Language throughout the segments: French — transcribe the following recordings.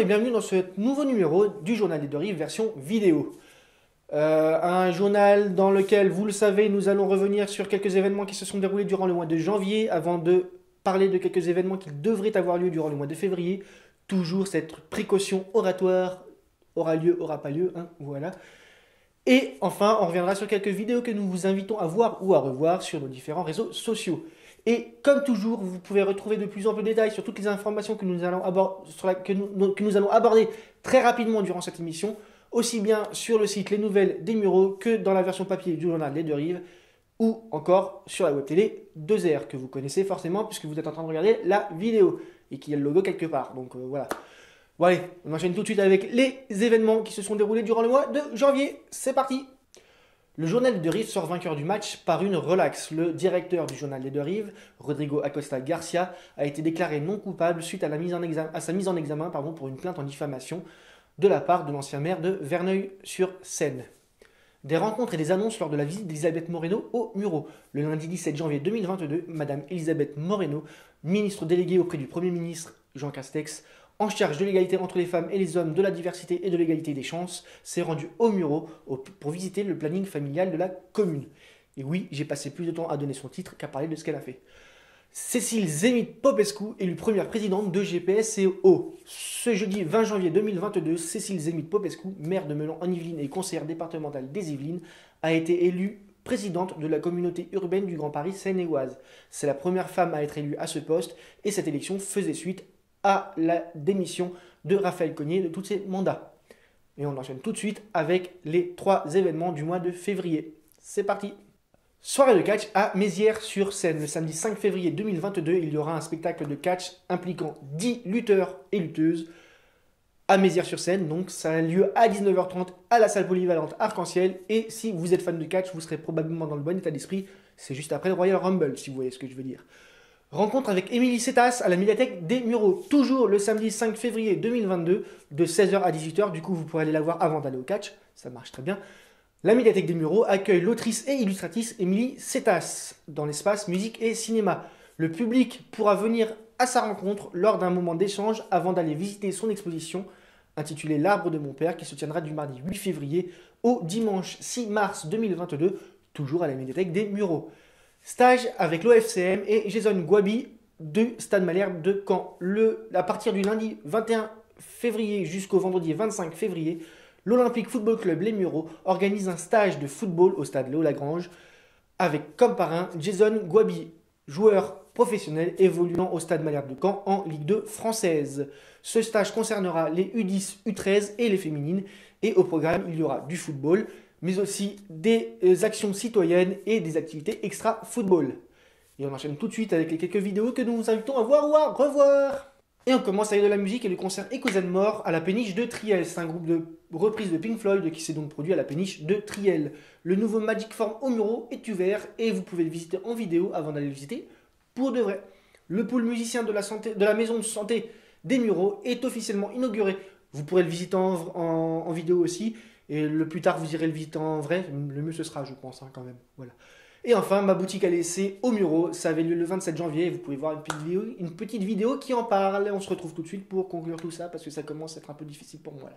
bienvenue dans ce nouveau numéro du Journal des Deux Rives version vidéo. Un journal dans lequel, vous le savez, nous allons revenir sur quelques événements qui se sont déroulés durant le mois de janvier avant de parler de quelques événements qui devraient avoir lieu durant le mois de février. Toujours cette précaution oratoire, aura lieu, aura pas lieu, hein, voilà. Et enfin, on reviendra sur quelques vidéos que nous vous invitons à voir ou à revoir sur nos différents réseaux sociaux. Et comme toujours, vous pouvez retrouver de plus en plus de détails sur toutes les informations que nous allons aborder très rapidement durant cette émission, aussi bien sur le site Les Nouvelles des Mureaux que dans la version papier du journal Les Deux Rives, ou encore sur la web télé 2R, que vous connaissez forcément puisque vous êtes en train de regarder la vidéo et qu'il y a le logo quelque part. Donc voilà. Bon allez, on enchaîne tout de suite avec les événements qui se sont déroulés durant le mois de janvier. C'est parti! Le journal des Deux Rives sort vainqueur du match par une relaxe. Le directeur du journal des Deux Rives, Rodrigo Acosta Garcia, a été déclaré non coupable suite à sa mise en examen pour une plainte en diffamation de la part de l'ancien maire de Verneuil-sur-Seine. Des rencontres et des annonces lors de la visite d'Elisabeth Moreno au Mureaux. Le lundi 17 janvier 2022, Madame Elisabeth Moreno, ministre déléguée auprès du Premier ministre Jean Castex, en charge de l'égalité entre les femmes et les hommes, de la diversité et de l'égalité des chances, s'est rendue au Mureaux pour visiter le planning familial de la commune. Et oui, j'ai passé plus de temps à donner son titre qu'à parler de ce qu'elle a fait. Cécile Zemit-Popescu, élue première présidente de GPSCO. Ce jeudi 20 janvier 2022, Cécile Zemit-Popescu, maire de Melun en Yvelines et conseillère départementale des Yvelines, a été élue présidente de la communauté urbaine du Grand Paris Seine-et-Oise. C'est la première femme à être élue à ce poste et cette élection faisait suite à la démission de Raphaël Cognier de tous ses mandats. Et on enchaîne tout de suite avec les 3 événements du mois de février. C'est parti! Soirée de catch à Mézières-sur-Seine. Le samedi 5 février 2022, il y aura un spectacle de catch impliquant 10 lutteurs et lutteuses à Mézières-sur-Seine. Donc ça a lieu à 19h30 à la salle polyvalente Arc-en-Ciel. Et si vous êtes fan de catch, vous serez probablement dans le bon état d'esprit. C'est juste après le Royal Rumble, si vous voyez ce que je veux dire. Rencontre avec Émilie Setas à la médiathèque des Mureaux. Toujours le samedi 5 février 2022, de 16h à 18h. Du coup, vous pourrez aller la voir avant d'aller au catch. Ça marche très bien. La médiathèque des Mureaux accueille l'autrice et illustratrice Émilie Setas dans l'espace musique et cinéma. Le public pourra venir à sa rencontre lors d'un moment d'échange avant d'aller visiter son exposition intitulée L'arbre de mon père qui se tiendra du mardi 8 février au dimanche 6 mars 2022, toujours à la médiathèque des Mureaux. Stage avec l'OFCM et Jason Gwabi du Stade Malherbe de Caen. À partir du lundi 21 février jusqu'au vendredi 25 février, l'Olympique Football Club Les Mureaux organise un stage de football au stade Léo-Lagrange avec comme parrain Jason Gwabi, joueur professionnel évoluant au stade Malherbe de Caen en Ligue 2 française. Ce stage concernera les U10, U13 et les féminines et au programme il y aura du football, mais aussi des actions citoyennes et des activités extra-football. Et on enchaîne tout de suite avec les quelques vidéos que nous vous invitons à voir ou à revoir. Et on commence avec de la musique et le concert Echoes and More à la péniche de Triel. C'est un groupe de reprise de Pink Floyd qui s'est donc produit à la péniche de Triel. Le nouveau Magic Form au Mureaux est ouvert et vous pouvez le visiter en vidéo avant d'aller le visiter pour de vrai. Le pôle musicien de la maison de santé des Mureaux est officiellement inauguré. Vous pourrez le visiter en vidéo aussi. Et le plus tard, vous irez le visiter en vrai. Le mieux ce sera, je pense, hein, quand même. Voilà. Et enfin, ma boutique à l'essai au Mureaux. Ça avait lieu le 27 janvier. Vous pouvez voir une petite vidéo qui en parle. On se retrouve tout de suite pour conclure tout ça parce que ça commence à être un peu difficile pour moi là.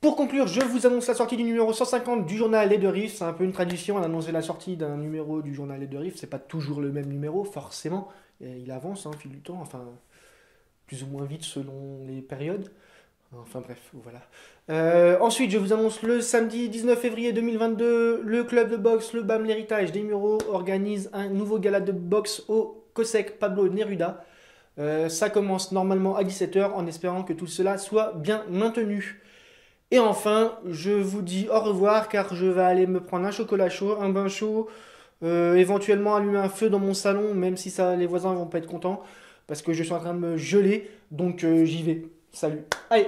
Pour conclure, je vous annonce la sortie du numéro 150 du journal Les Deux Rives. C'est un peu une tradition d'annoncer la sortie d'un numéro du journal Les Deux Rives. C'est pas toujours le même numéro, forcément. Et il avance au fil du temps, enfin, plus ou moins vite selon les périodes. Enfin bref, voilà. Ensuite, je vous annonce le samedi 19 février 2022, le club de boxe, le BAM L'Héritage des Mureaux organise un nouveau gala de boxe au COSEC Pablo Neruda. Ça commence normalement à 17h en espérant que tout cela soit bien maintenu. Et enfin, je vous dis au revoir car je vais aller me prendre un chocolat chaud, un bain chaud, éventuellement allumer un feu dans mon salon, même si les voisins ne vont pas être contents parce que je suis en train de me geler, donc j'y vais. Salut. Allez.